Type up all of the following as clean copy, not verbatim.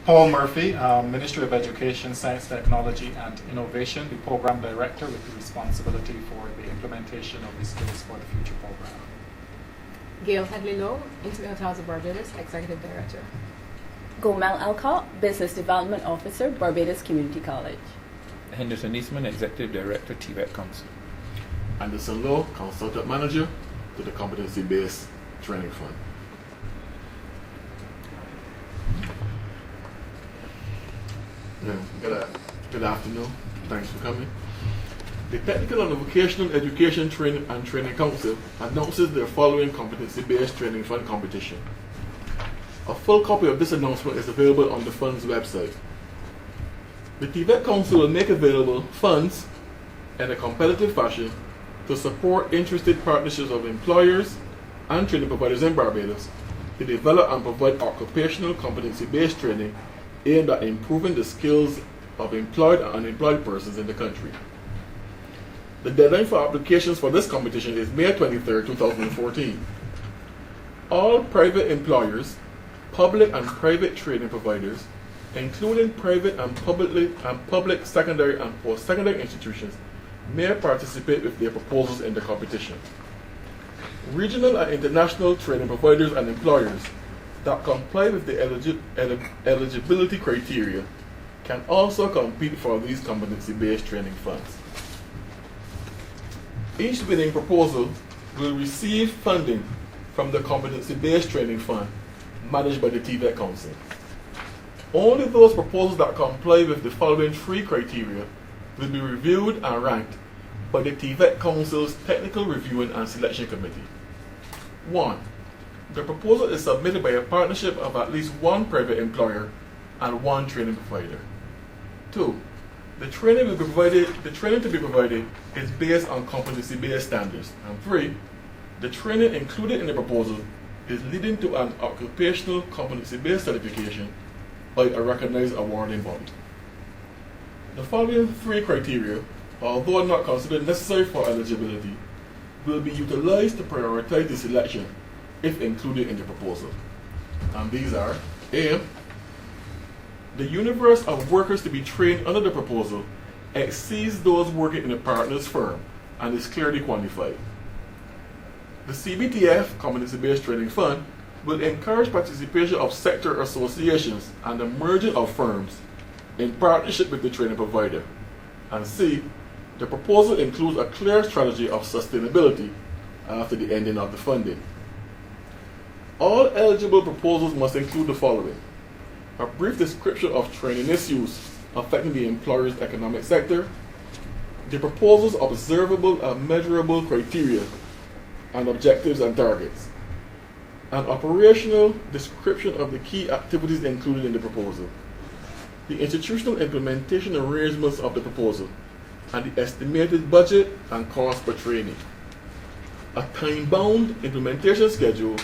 Paul Murphy, Ministry of Education, Science, Technology and Innovation, the Program Director with the responsibility for the implementation of the Skills for the Future program. Gail Headley-Lowe, Intimate Hotels of Barbados, Executive Director. Gomel Alcott, Business Development Officer, Barbados Community College. Henderson Eastman, Executive Director, TVET Council. Anderson Lowe, Consultant Manager to the Competency-Based Training Fund. Good afternoon. Thanks for coming. The Technical and Vocational Education Training and Training Council announces their following Competency-Based Training Fund competition. A full copy of this announcement is available on the fund's website. The TVET Council will make available funds in a competitive fashion to support interested partnerships of employers and training providers in Barbados to develop and provide occupational competency-based training aimed at improving the skills of employed and unemployed persons in the country. The deadline for applications for this competition is May 23, 2014. All private employers, public and private training providers, including private and public secondary and post-secondary institutions, may participate with their proposals in the competition. Regional and international training providers and employers that comply with the eligibility criteria can also compete for these competency-based training funds. Each winning proposal will receive funding from the Competency-Based Training Fund managed by the TVET Council. Only those proposals that comply with the following three criteria will be reviewed and ranked by the TVET Council's Technical Reviewing and Selection Committee. 1. The proposal is submitted by a partnership of at least one private employer and one training provider. 2. The training to be provided is based on competency-based standards. And 3. The training included in the proposal is leading to an occupational competency-based certification by a recognized awarding body. The following three criteria, although not considered necessary for eligibility, will be utilized to prioritize the selection if included in the proposal. And these are: A. The universe of workers to be trained under the proposal exceeds those working in a partner's firm and is clearly quantified. The CBTF, Competency-Based Training Fund, will encourage participation of sector associations and the merging of firms in partnership with the training provider. And C. The proposal includes a clear strategy of sustainability after the ending of the funding. All eligible proposals must include the following: a brief description of training issues affecting the employer's economic sector, the proposal's observable and measurable criteria and objectives and targets, an operational description of the key activities included in the proposal, the institutional implementation arrangements of the proposal, and the estimated budget and cost for training, a time-bound implementation schedule,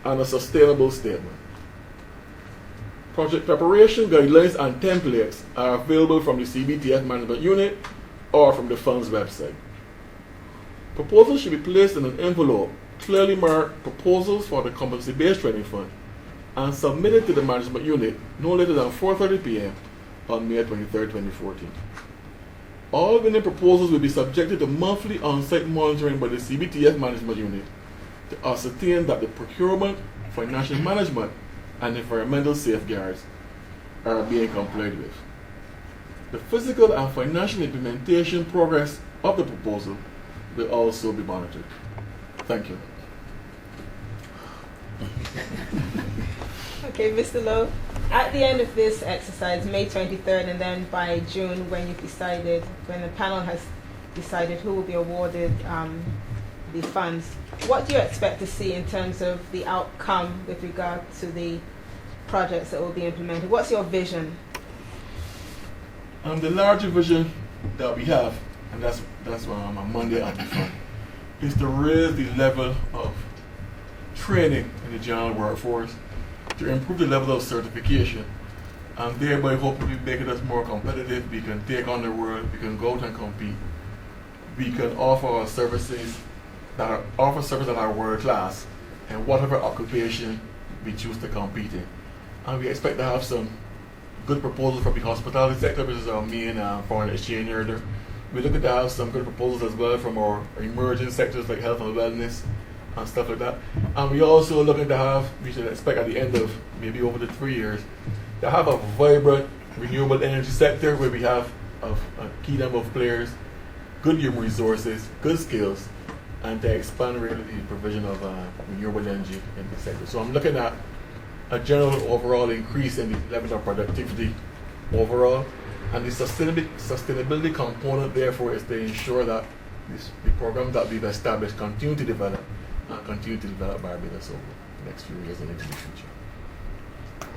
and a sustainable statement. Project preparation guidelines and templates are available from the CBTF Management Unit or from the fund's website. Proposals should be placed in an envelope clearly marked Proposals for the Competency-Based Training Fund and submitted to the Management Unit no later than 4:30 p.m. on May 23, 2014. All winning proposals will be subjected to monthly on-site monitoring by the CBTF Management Unit to ascertain that the procurement, financial management, and environmental safeguards are being complied with. The physical and financial implementation progress of the proposal will also be monitored. Thank you. Okay, Mr. Lowe, at the end of this exercise, May 23rd, and then by June, when the panel has decided who will be awarded the funds, what do you expect to see in terms of the outcome with regard to the projects that will be implemented? What's your vision? The larger vision that we have, and that's on Monday at the fund, is to raise the level of training in the general workforce, to improve the level of certification, and thereby hopefully making us more competitive. We can take on the world, we can go out and compete, we can offer services that are world class in whatever occupation we choose to compete in. And we expect to have some good proposals from the hospitality sector, which is our main foreign exchange earner. We're looking to have some good proposals as well from our emerging sectors like health and wellness and stuff like that. And we're also looking to have, we should expect at the end of maybe over the 3 years, to have a vibrant renewable energy sector where we have a key number of players, good human resources, good skills, and to expand really the provision of renewable energy in the sector. So I'm looking at a general overall increase in the level of productivity overall, and the sustainability component therefore is to ensure that the programs that we've established continue to develop Barbados over the next few years and into the future.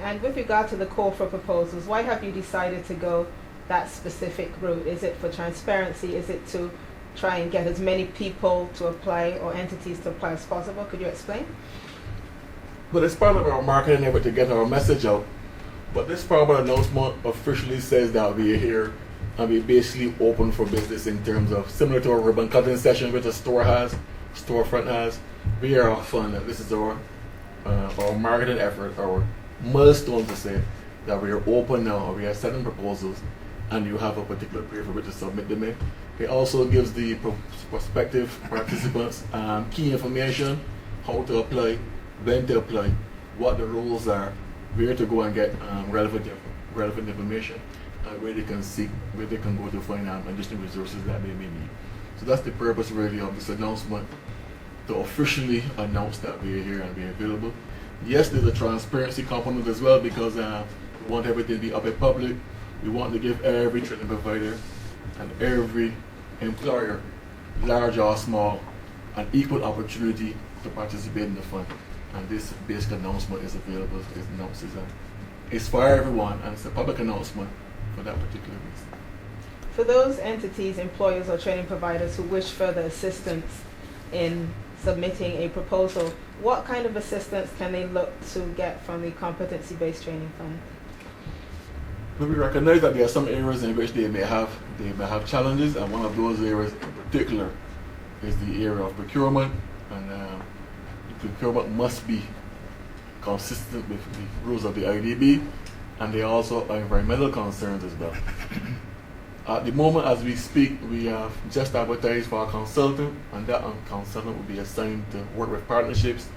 And with regard to the call for proposals, why have you decided to go that specific route? Is it for transparency? Is it to try and get as many people to apply or entities to apply as possible? Could you explain? But it's part of our marketing effort to get our message out. But this formal announcement officially says that we're here and we're basically open for business in terms of similar to a ribbon cutting session which a storefront has. We are our fund. This is our marketing effort, our milestone to say that we are open now. We are sending proposals, and you have a particular period for which to submit them in. It also gives the prospective participants key information, how to apply, when to apply, what the rules are, where to go and get relevant information, and where they can go to find additional resources that they may need. So that's the purpose really of this announcement, to officially announce that we are here and we are available. Yes, there's a transparency component as well because we want everything to be up in public. We want to give every training provider and every employer, large or small, an equal opportunity to participate in the fund. And this basic announcement is available. It's for everyone, and it's a public announcement for that particular reason. For those entities, employers, or training providers who wish further assistance in submitting a proposal, what kind of assistance can they look to get from the Competency-Based Training Fund? We recognize that there are some areas in which they may have challenges, and one of those areas in particular is the area of procurement, and procurement must be consistent with the rules of the IDB, and there also are environmental concerns as well. At the moment, as we speak, we have just advertised for a consultant, and that consultant will be assigned to work with partnerships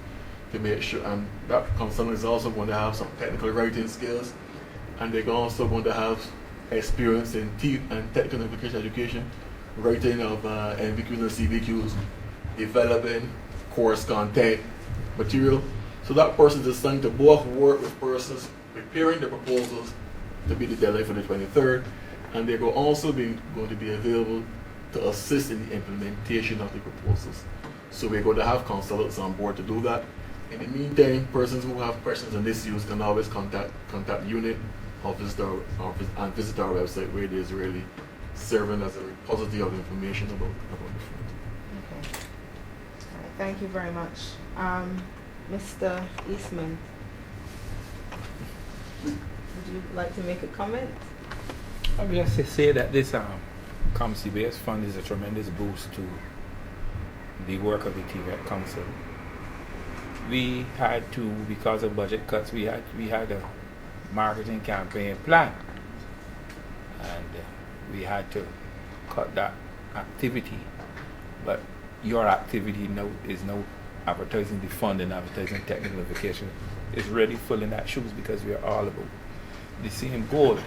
to make sure, and that consultant is also going to have some technical writing skills, and they're also going to have experience in technical education, writing of NVQs and CVQs, developing course content material. So that person is assigned to both work with persons preparing the proposals to be the deadline for the 23rd, and they're also going to be available to assist in the implementation of the proposals. So we're going to have consultants on board to do that. In the meantime, persons who have questions and issues can always contact unit or visit our website, where it is really serving as a repository of information about the fund. Okay. All right. Thank you very much. Mr. Eastman, would you like to make a comment? I would just say that this Competency-Based Fund is a tremendous boost to the work of the TVET Council. We had to, because of budget cuts, we had a marketing campaign plan, and we had to cut that activity. But your activity now is now advertising the fund and advertising technical education. Is really filling that shoes because we are all about the same goal.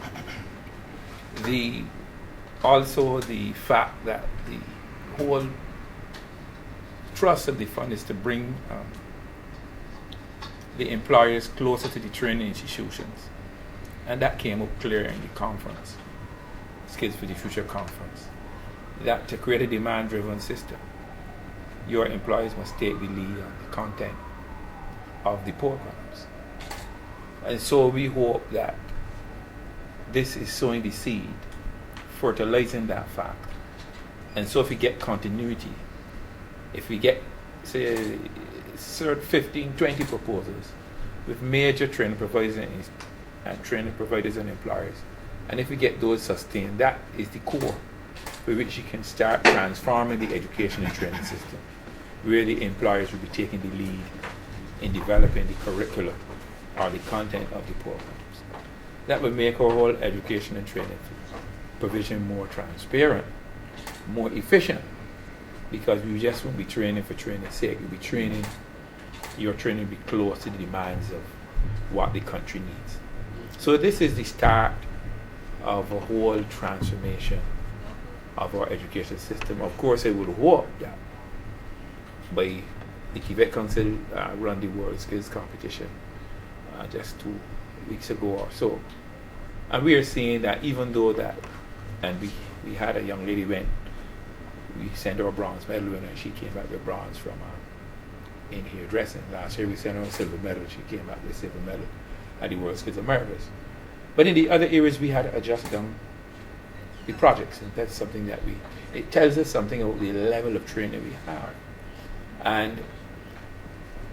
Also the fact that the whole thrust of the fund is to bring the employers closer to the training institutions, and that came up clear in the conference, Skills for the Future conference, that to create a demand-driven system, your employers must take the lead on the content of the programs. And so we hope that this is sowing the seed, fertilizing that fact. And so if we get continuity, if we get, say, 15, 20 proposals with major training providers and employers, and if we get those sustained, that is the core for which you can start transforming the education and training system, where the employers will be taking the lead in developing the curriculum or the content of the programs. that would make our whole education and training provision more transparent, more efficient, because we just won't be training for training's sake. We'll be training, your training will be close to the demands of what the country needs. So this is the start of a whole transformation of our education system. Of course, I would hope that by the TVET Council run the World Skills Competition just 2 weeks ago or so. And we are seeing that even though that, and we had a young lady we sent her a bronze medal winner, and she came back with bronze from in hairdressing. Last year we sent her a silver medal, she came back with a silver medal at the World Skills Americas. But in the other areas we had to adjust down the projects, and that's something that it tells us something about the level of training we have. And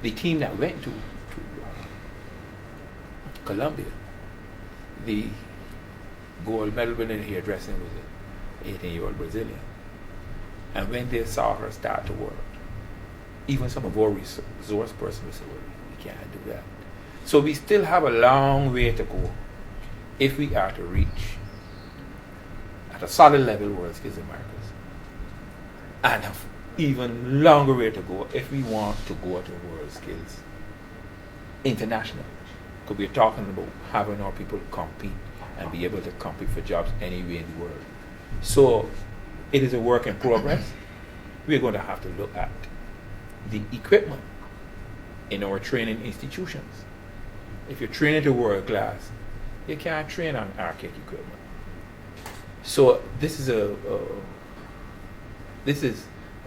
the team that went to Colombia, the gold medal winner in hairdressing was an 18-year-old Brazilian. And when they saw her start to work, even some of our resource persons said, well, we can't do that. So we still have a long way to go if we are to reach at a solid level World Skills Americas, and have even longer way to go if we want to go to World Skills International, because we're talking about having our people compete and be able to compete for jobs anywhere in the world. So it is a work in progress. We're going to have to look at the equipment in our training institutions. If you're training to world class, you can't train on archaic equipment. So this is a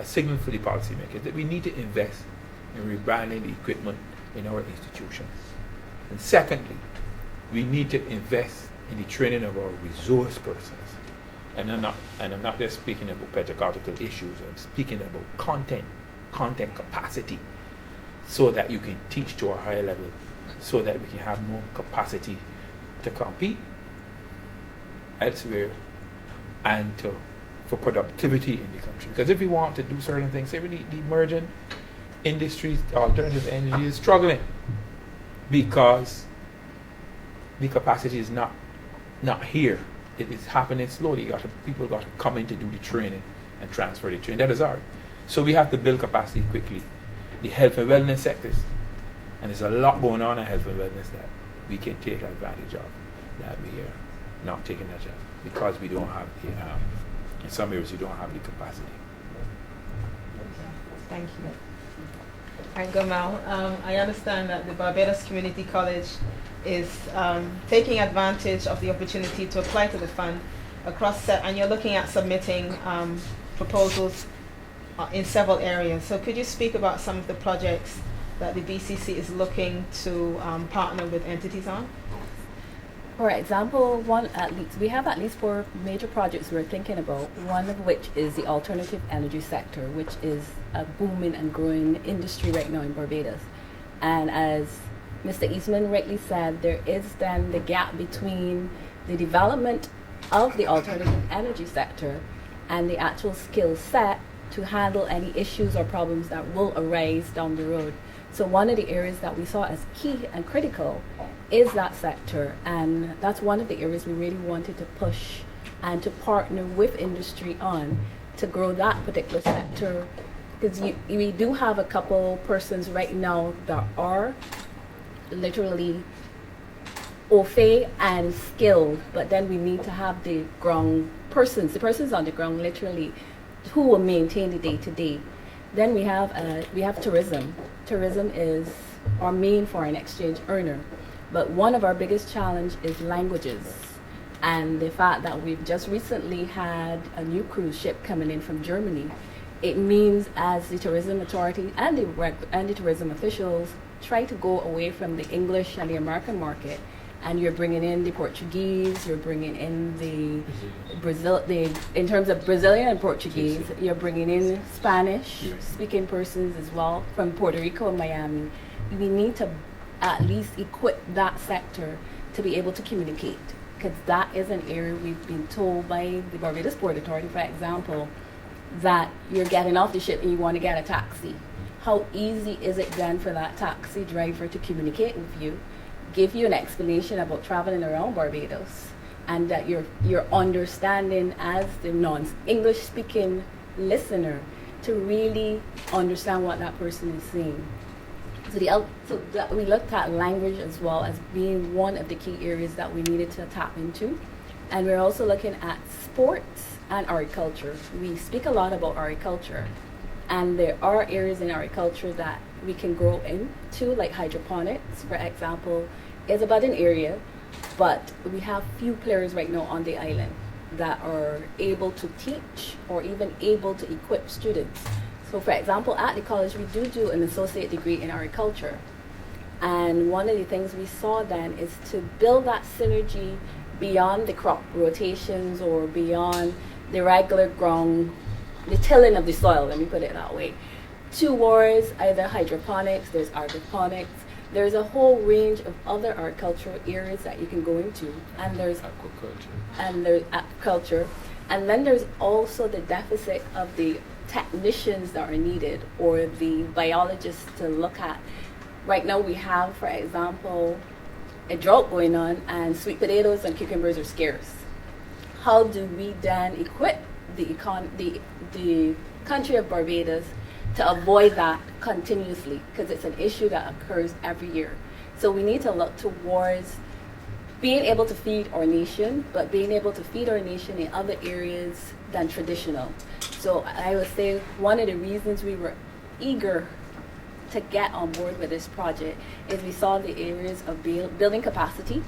signal for the policymakers that we need to invest in rebranding the equipment in our institutions. And secondly, we need to invest in the training of our resource persons. And I'm not just speaking about pedagogical issues, I'm speaking about content capacity, so that you can teach to a higher level, so that we can have more capacity to compete elsewhere and for productivity in the country. Because if we want to do certain things, say the emerging industries, alternative energy is struggling because the capacity is not here. It is happening slowly. People got to come in to do the training and transfer the training. That is hard. So we have to build capacity quickly. The health and wellness sectors, and there's a lot going on in health and wellness that we can take advantage of, that we are not taking advantage of because we don't have the, in some areas we don't have the capacity. Thank you. And Gamal, I understand that the Barbados Community College is taking advantage of the opportunity to apply to the fund and you're looking at submitting proposals in several areas. So could you speak about some of the projects that the BCC is looking to partner with entities on? For example, we have at least 4 major projects we're thinking about, one of which is the alternative energy sector, which is a booming and growing industry right now in Barbados. And as Mr. Eastman rightly said, there is then the gap between the development of the alternative energy sector and the actual skill set to handle any issues or problems that will arise down the road. So one of the areas that we saw as key and critical is that sector, and that's one of the areas we really wanted to push and to partner with industry on to grow that particular sector, because we do have a couple persons right now that are literally au fait and skilled, but then we need to have the persons on the ground literally who will maintain the day-to-day. Then we have tourism. Tourism is our main foreign exchange earner, but one of our biggest challenge is languages, and the fact that we've just recently had a new cruise ship coming in from Germany. It means as the tourism authority and the tourism officials try to go away from the English and the American market, and you're bringing in the Portuguese, you're bringing in in terms of Brazilian and Portuguese, you're bringing in Spanish speaking persons as well from Puerto Rico and Miami. We need to at least equip that sector to be able to communicate, because that is an area we've been told by the Barbados Port Authority, for example, that you're getting off the ship and you want to get a taxi. How easy is it then for that taxi driver to communicate with you? give you an explanation about traveling around Barbados, and that you're understanding as the non-English speaking listener to really understand what that person is saying. So we looked at language as well as being one of the key areas that we needed to tap into. And we're also looking at sports and agriculture. We speak a lot about agriculture, and there are areas in agriculture that we can grow into, like hydroponics, for example, is about an area, but we have few players right now on the island that are able to teach or even able to equip students. So for example, at the college, we do an associate degree in agriculture. And one of the things we saw then is to build that synergy beyond the crop rotations or beyond the regular ground, the tilling of the soil, let me put it that way, towards either hydroponics, there's aquaponics, there's a whole range of other agricultural areas that you can go into, and there's aquaculture, and then there's also the deficit of the technicians that are needed, or the biologists to look at. Right now we have, for example, a drought going on, and sweet potatoes and cucumbers are scarce. How do we then equip the country of Barbados to avoid that continuously? Because it's an issue that occurs every year. So we need to look towards being able to feed our nation, but being able to feed our nation in other areas than traditional. So I would say one of the reasons we were eager to get on board with this project is we saw the areas of building capacity,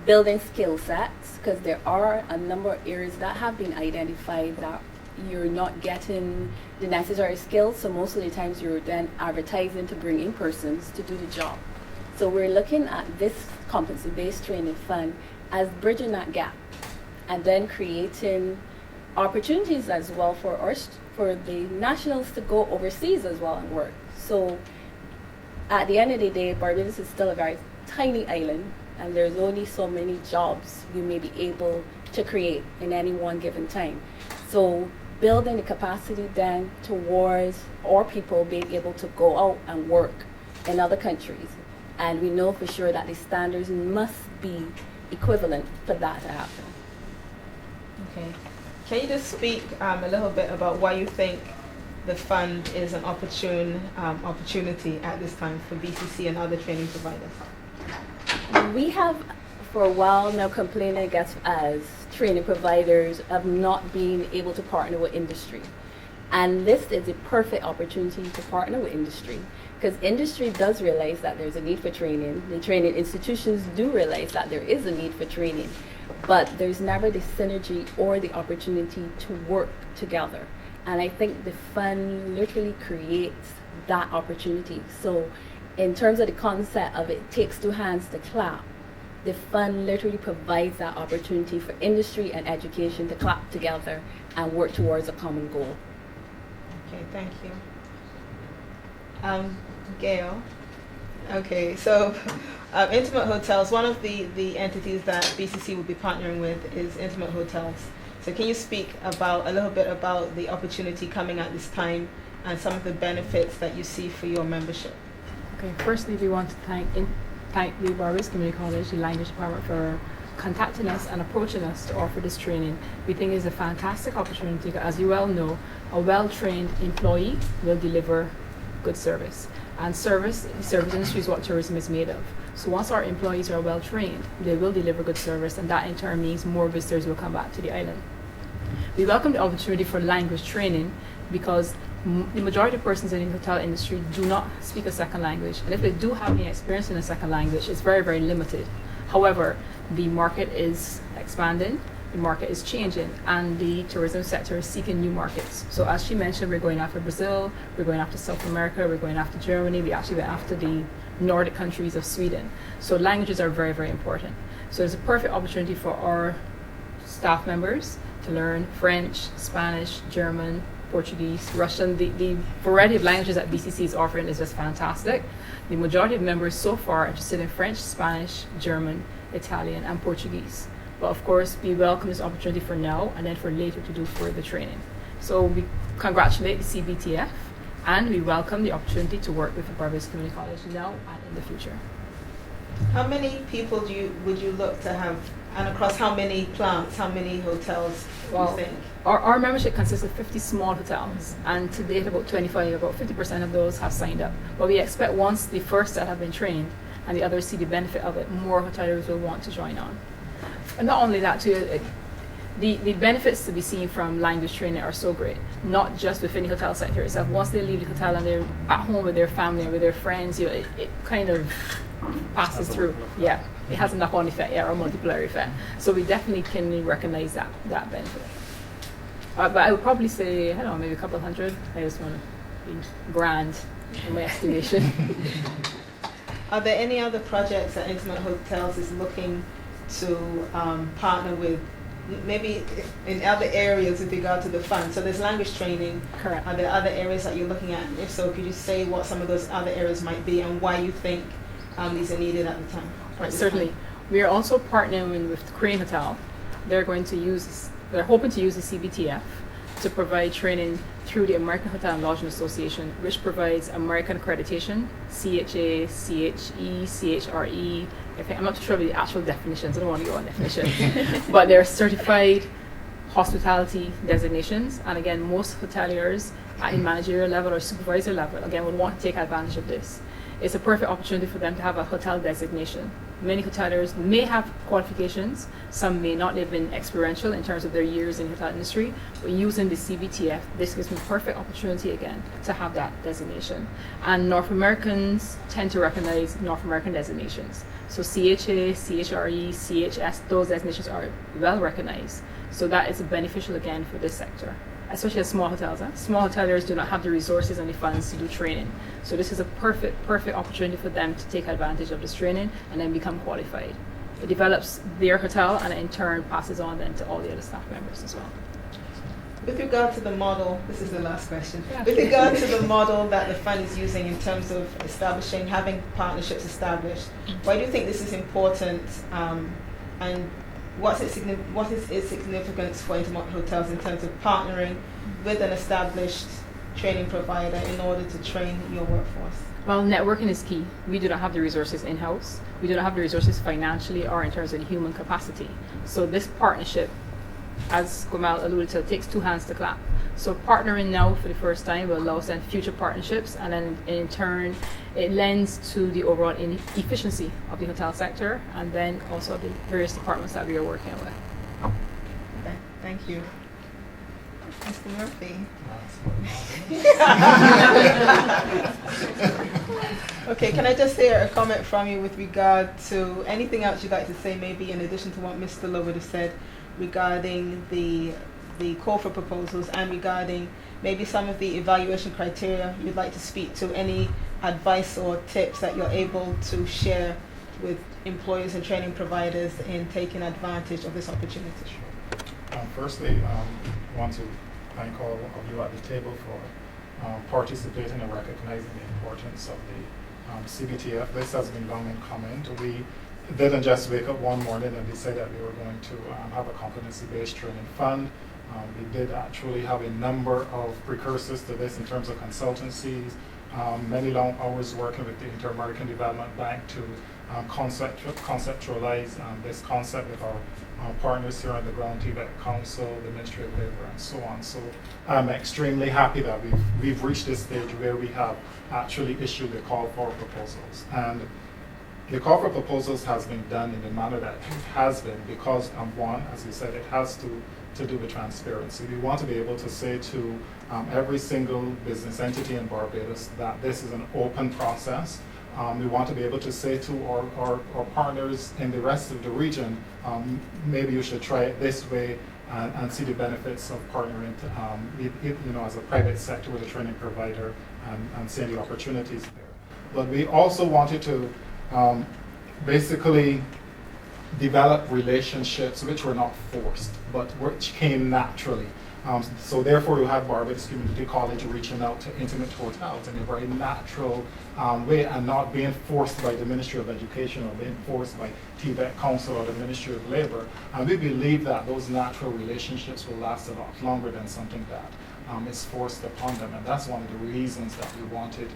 building skill sets, because there are a number of areas that have been identified that you're not getting the necessary skills, so most of the times you're then advertising to bring in persons to do the job. So we're looking at this competency-based training fund as bridging that gap, and then creating opportunities as well for the nationals to go overseas as well and work. So at the end of the day, Barbados is still a very tiny island, and there's only so many jobs you may be able to create in any one given time. So building the capacity then towards our people being able to go out and work in other countries. And we know for sure that the standards must be equivalent for that to happen. Okay. Can you just speak a little bit about why you think the fund is an opportunity at this time for BCC and other training providers? We have for a while now complained, I guess, as training providers of not being able to partner with industry. And this is a perfect opportunity to partner with industry, because industry does realize that there's a need for training. The training institutions do realize that there is a need for training, but there's never the synergy or the opportunity to work together. And I think the fund literally creates that opportunity. So in terms of the concept of it takes two hands to clap, the fund literally provides that opportunity for industry and education to clap together and work towards a common goal. Okay, thank you. Gail. Okay, so Intimate Hotels, one of the entities that BCC will be partnering with is Intimate Hotels. So can you speak about a little bit about the opportunity coming at this time and some of the benefits that you see for your membership? Okay, firstly, we want to thank the Barbados Community College, the language department, for contacting us and approaching us to offer this training. We think it's a fantastic opportunity. As you well know, a well-trained employee will deliver good service. And the service industry is what tourism is made of. So once our employees are well trained, they will deliver good service, and that in turn means more visitors will come back to the island. We welcome the opportunity for language training because the majority of persons in the hotel industry do not speak a second language, and if they do have any experience in a second language, it's very, very limited. However, the market is expanding, the market is changing, and the tourism sector is seeking new markets. So as she mentioned, we're going after Brazil, we're going after South America, we're going after Germany, we actually went after the Nordic countries of Sweden. So languages are very, very important. So it's a perfect opportunity for our staff members to learn French, Spanish, German, Portuguese, Russian. The variety of languages that BCC is offering is just fantastic. The majority of members so far are interested in French, Spanish, German, Italian, and Portuguese. But of course, we welcome this opportunity for now and then for later to do further training. So we congratulate the CBTF, and we welcome the opportunity to work with the Barbados Community College now and in the future. How many people would you look to have, and across how many plants, how many hotels do you think? Our membership consists of 50 small hotels, and to date about 50% of those have signed up. But we expect once the first set have been trained and the others see the benefit of it, more hoteliers will want to join on. And not only that too, the benefits to be seen from language training are so great, not just within the hotel sector itself. Once they leave the hotel and they're at home with their family and with their friends, it kind of passes through. Yeah, it has a knock-on effect, or a multiplier effect. So we definitely can recognize that benefit. But I would probably say, I don't know, maybe a couple hundred. I just want to be grand in my estimation. Are there any other projects that Intimate Hotels is looking to partner with, maybe in other areas with regard to the fund? So there's language training. Correct. Are there other areas that you're looking at? If so, could you say what some of those other areas might be and why you think these are needed at the time? Right, certainly. We are also partnering with Crane Hotel. They're hoping to use the CBTF to provide training through the American Hotel and Lodging Association, which provides American accreditation, CHA, CHE, CHRE. I'm not too sure of the actual definitions. I don't want to go on definitions. But they're certified hospitality designations. And again, most hoteliers at a managerial level or supervisor level, again, would want to take advantage of this. It's a perfect opportunity for them to have a hotel designation. Many hoteliers may have qualifications, some may not. They've been experiential in terms of their years in the hotel industry, but using the CBTF, this gives me a perfect opportunity again to have that designation. And North Americans tend to recognize North American designations. So CHA, CHRE, CHS, those designations are well recognized. So that is beneficial again for this sector, especially as small hotels. Small hoteliers do not have the resources and the funds to do training. So this is a perfect opportunity for them to take advantage of this training and then become qualified. It develops their hotel and in turn passes on then to all the other staff members as well. With regard to the model, this is the last question. Yeah. With regard to the model that the fund is using in terms of having partnerships established, why do you think this is important, and what is its significance for Intimate Hotels in terms of partnering with an established training provider in order to train your workforce? Well, networking is key. We do not have the resources in-house. We do not have the resources financially or in terms of the human capacity. So this partnership, as Gamal alluded to, takes two hands to clap. So partnering now for the first time will allow us then future partnerships, and then in turn it lends to the overall efficiency of the hotel sector and then also the various departments that we are working with. Okay, thank you. Mr. Murphy. Okay, can I just hear a comment from you with regard to anything else you'd like to say, maybe in addition to what Mr. Lowe would have said regarding the call for proposals and regarding maybe some of the evaluation criteria you'd like to speak to, any advice or tips that you're able to share with employers and training providers in taking advantage of this opportunity? Firstly, I want to thank all of you at the table for participating and recognizing the importance of the CBTF. This has been long in coming. We didn't just wake up one morning and decide that we were going to have a competency-based training fund. We did actually have a number of precursors to this in terms of consultancies, many long hours working with the Inter-American Development Bank to conceptualize this concept with our partners here on the ground, TVET Council, the Ministry of Labor, and so on. So I'm extremely happy that we've reached this stage where we have actually issued a call for proposals. And the call for proposals has been done in the manner that it has been because, one, as we said, it has to do with transparency. We want to be able to say to every single business entity in Barbados that this is an open process. We want to be able to say to our partners in the rest of the region, maybe you should try it this way and see the benefits of partnering as a private sector with a training provider and seeing the opportunities there. But we also wanted to basically develop relationships which were not forced, but which came naturally. So therefore you have Barbados Community College reaching out to Intimate Hotels in a very natural way and not being forced by the Ministry of Education or being forced by TVET Council or the Ministry of Labor. And we believe that those natural relationships will last a lot longer than something that is forced upon them. And that's one of the reasons that we wanted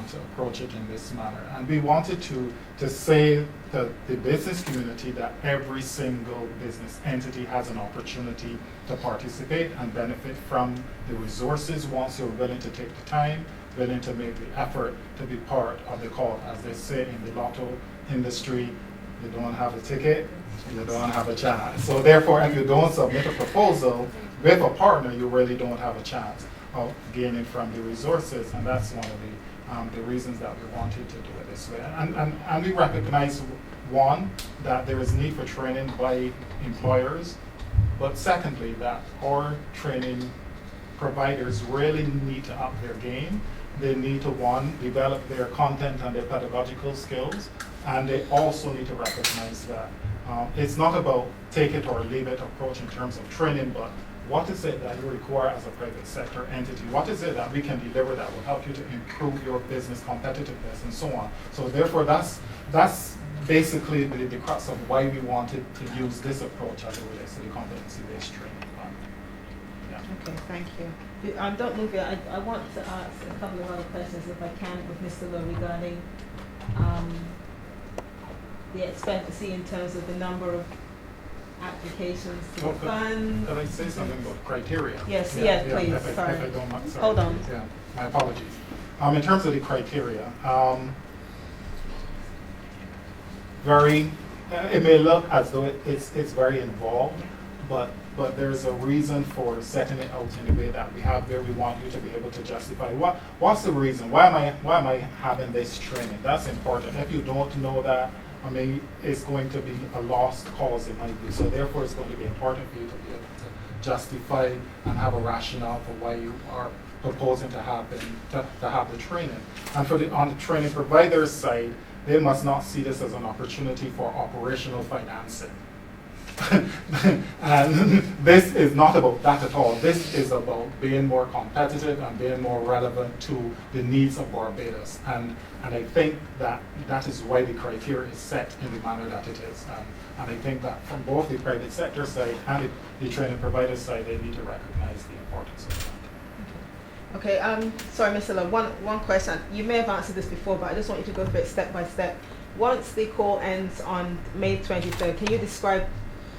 to approach it in this manner. And we wanted to say to the business community that every single business entity has an opportunity to participate and benefit from the resources once you're willing to take the time, willing to make the effort to be part of the call. As they say in the lotto industry, you don't have a ticket, you don't have a chance. So therefore, if you don't submit a proposal with a partner, you really don't have a chance of gaining from the resources. And that's one of the reasons that we wanted to do it this way. And we recognize, one, that there is need for training by employers, but secondly, that our training providers really need to up their game. They need to, one, develop their content and their pedagogical skills, and they also need to recognize that it's not about take it or leave it approach in terms of training, but what is it that you require as a private sector entity? What is it that we can deliver that will help you to improve your business competitiveness and so on? So therefore, that's basically the crux of why we wanted to use this approach as it relates to the competency-based training. Okay, thank you. Don't move yet. I want to ask a couple of other questions, if I can, with Mr. Lowe regarding the expectancy in terms of the number of applications to the fund. Can I say something about criteria? Yes, Yeah, yes, yeah, please. if I Sorry. don't mind, sorry. Hold on. Yeah, my apologies. In terms of the criteria, it may look as though it's very involved, but there's a reason for setting it out in the way that we have where we want you to be able to justify what's the reason, why am I having this training. That's important. If you don't know that, I mean, it's going to be a lost cause in my view. So therefore, it's going to be important for you to be able to justify and have a rationale for why you are proposing to have the training. And on the training provider's side, they must not see this as an opportunity for operational financing. And this is not about that at all. This is about being more competitive and being more relevant to the needs of Barbados. And I think that is why the criteria is set in the manner that it is. And I think that from both the private sector side and the training provider side, they need to recognize the importance of that. Okay, sorry, Mr. Love, one question. You may have answered this before, but I just want you to go through it step by step. Once the call ends on May 23rd, can you describe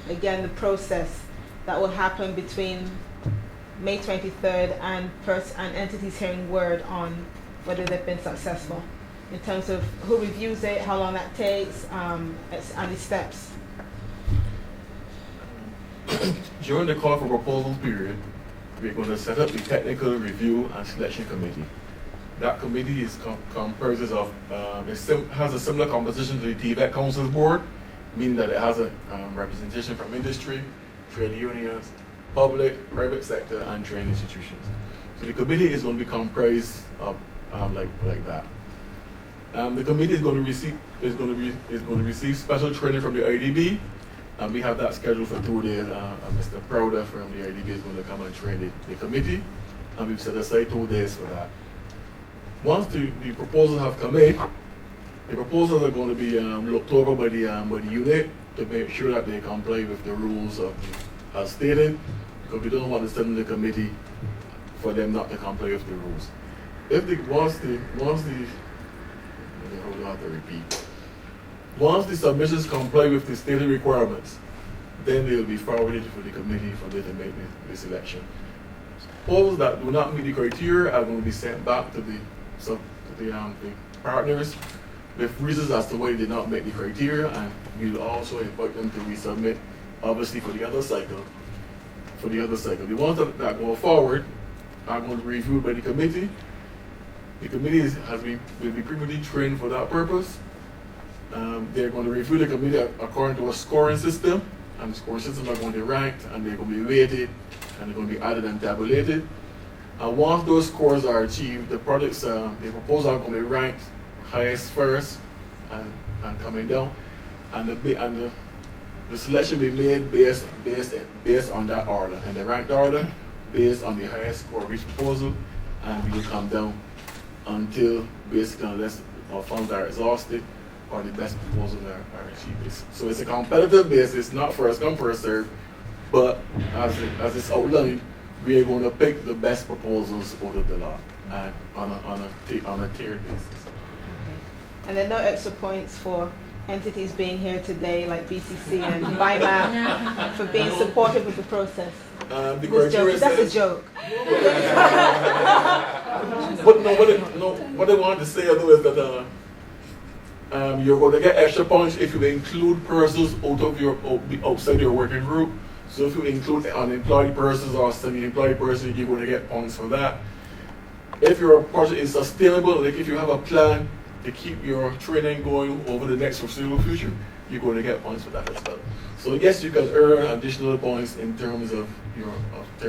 again the process that will happen between May 23rd and entities hearing word on whether they've been successful, in terms of who reviews it, how long that takes, and the steps? During the call for proposals period, we're going to set up the technical review and selection committee. That committee is comprises of has a similar composition to the TVET Council's board, meaning that it has a representation from industry, trade unions, public, private sector, and training institutions. So the committee is going to be comprised of like that. The committee is going to receive special training from the IDB, and we have that scheduled for 2 days. Mr. Prouder from the IDB is going to come and train the committee, and we've set aside 2 days for that. Once the proposals have come in, the proposals are going to be looked over by the unit to make sure that they comply with the rules as stated, because we don't want to send the committee for them not to comply with the rules. Once the submissions comply with the stated requirements, then they will be forwarded for the committee for them to make the selection. Proposals that do not meet the criteria are going to be sent back to the partners with reasons as to why they did not make the criteria, and we will also invite them to resubmit, obviously, for the other cycle. The ones that go forward are going to be reviewed by the committee. The committee will be previously trained for that purpose. They're going to review the committee according to a scoring system, and the scoring systems are going to be ranked, and they're going to be weighted, and they're going to be added and tabulated. And once those scores are achieved, the proposals are going to be ranked highest first and coming down, and the selection will be made based on that order, and the ranked order based on the highest score of each proposal, and we will come down until basically unless our funds are exhausted or the best proposals are achieved. So it's a competitive basis, not first come first serve, but as it's outlined, we are going to pick the best proposals out of the lot. and on a tiered basis. And there are no extra points for entities being here today, like BCC and BIMAP, for being supportive of the process. The This joke, criteria that's a says, joke. but no, what I wanted to say though is that you're going to get extra points if you include persons outside your working group. So if you include unemployed persons or semi-employed persons, you're going to get points for that. If your project is sustainable, like if you have a plan to keep your training going over the next foreseeable future, you're going to get points for that as well. So yes, you can earn additional points in terms of your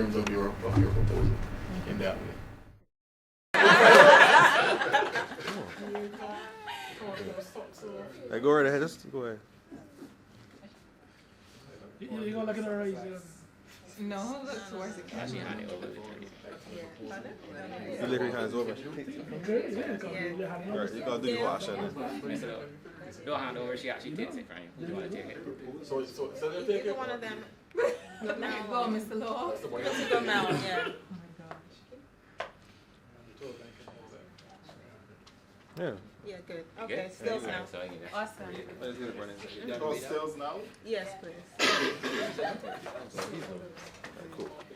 proposal in that way. Hey, go right ahead. Just go ahead. You gonna look at her eyes? No, that's worse. It can't be. You lick your hands over. Okay, yeah. Right, you gotta do your wash and No hand over, she actually takes it from you. You want to take it? So they're taking One of them. Go, Mr. Law. That's the one. Go now, yeah. yeah. Yeah, good. Okay, stills now. Awesome. Let's get it running. Oh, stills now? Yes, please. Cool.